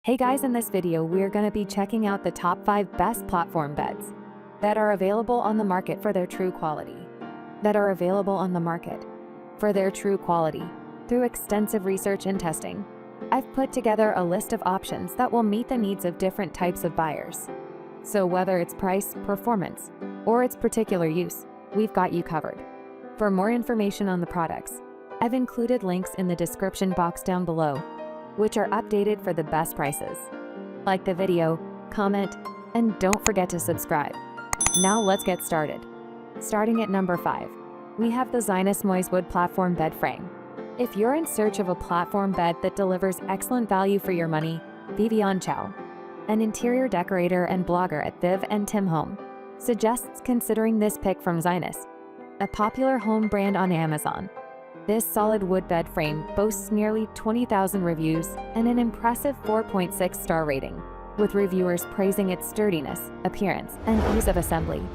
Hey guys, in this video we are going to be checking out the top 5 best platform beds that are available on the market for their true quality. Through extensive research and testing, I've put together a list of options that will meet the needs of different types of buyers. So whether it's price, performance, or its particular use, we've got you covered. For more information on the products, I've included links in the description box down below, which are updated for the best prices. Like the video, comment, and don't forget to subscribe. Now let's get started. Starting at number 5, we have the Zinus Moiz wood platform bed frame. If you're in search of a platform bed that delivers excellent value for your money, Vivian Chow, an interior decorator and blogger at Viv and Tim Home, suggests considering this pick from Zinus, a popular home brand on Amazon. This solid wood bed frame boasts nearly 20,000 reviews and an impressive 4.6 star rating, with reviewers praising its sturdiness, appearance, and ease of assembly.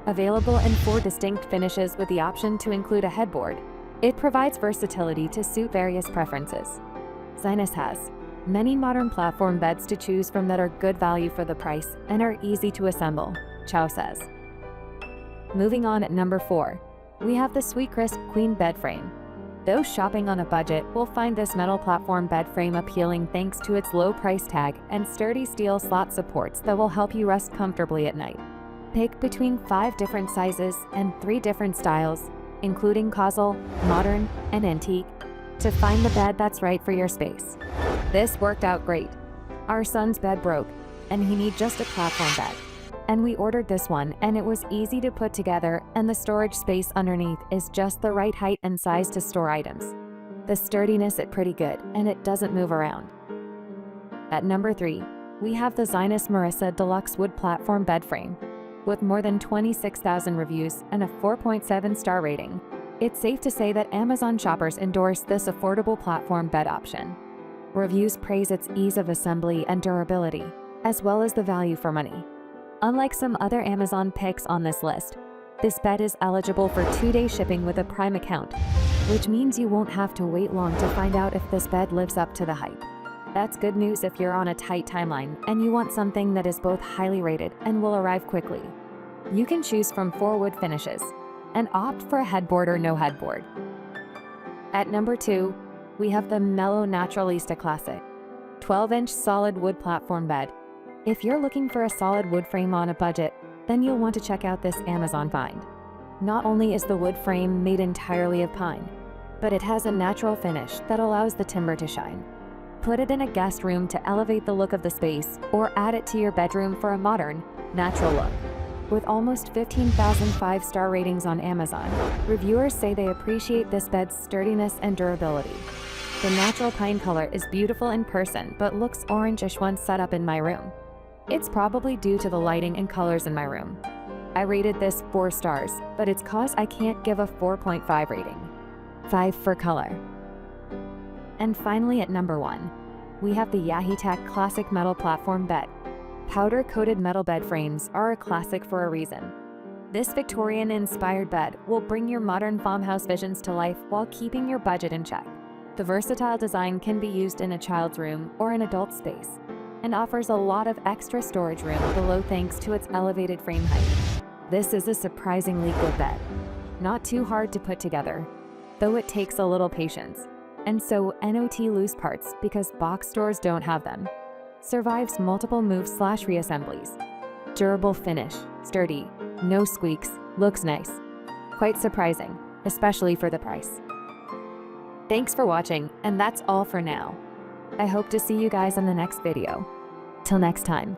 Available in 4 distinct finishes with the option to include a headboard, it provides versatility to suit various preferences. Zinus has many modern platform beds to choose from that are good value for the price and are easy to assemble, Chow says. Moving on at number 4, we have the Sweetcrisp Queen bed frame. Those shopping on a budget will find this metal platform bed frame appealing thanks to its low price tag and sturdy steel slot supports that will help you rest comfortably at night. Pick between 5 different sizes and 3 different styles, including casual, modern, and antique, to find the bed that's right for your space. This worked out great. Our son's bed broke, and he needed just a platform bed. And we ordered this one, and it was easy to put together, and the storage space underneath is just the right height and size to store items. The sturdiness is pretty good, and it doesn't move around. At number 3, we have the Zinus Marissa Deluxe wood platform bed frame. With more than 26,000 reviews and a 4.7 star rating, it's safe to say that Amazon shoppers endorse this affordable platform bed option. Reviews praise its ease of assembly and durability, as well as the value for money. Unlike some other Amazon picks on this list, this bed is eligible for 2-day shipping with a Prime account, which means you won't have to wait long to find out if this bed lives up to the hype. That's good news if you're on a tight timeline and you want something that is both highly rated and will arrive quickly. You can choose from 4 wood finishes and opt for a headboard or no headboard. At number 2, we have the Mellow Naturalista Classic 12-inch solid wood platform bed. If you're looking for a solid wood frame on a budget, then you'll want to check out this Amazon find. Not only is the wood frame made entirely of pine, but it has a natural finish that allows the timber to shine. Put it in a guest room to elevate the look of the space, or add it to your bedroom for a modern, natural look. With almost 15,000 5-star ratings on Amazon, reviewers say they appreciate this bed's sturdiness and durability. The natural pine color is beautiful in person but looks orangish once set up in my room. It's probably due to the lighting and colors in my room. I rated this 4 stars, but it's cause I can't give a 4.5 rating. 5 for color. And finally at number 1, we have the Yaheetech Classic Metal Platform Bed. Powder-coated metal bed frames are a classic for a reason. This Victorian-inspired bed will bring your modern farmhouse visions to life while keeping your budget in check. The versatile design can be used in a child's room or an adult space, and offers a lot of extra storage room below thanks to its elevated frame height. This is a surprisingly good bed. Not too hard to put together, though it takes a little patience. And so not loose parts because box stores don't have them. Survives multiple moves/reassemblies. Durable finish, sturdy, no squeaks, looks nice. Quite surprising, especially for the price. Thanks for watching, and that's all for now. I hope to see you guys in the next video. Till next time.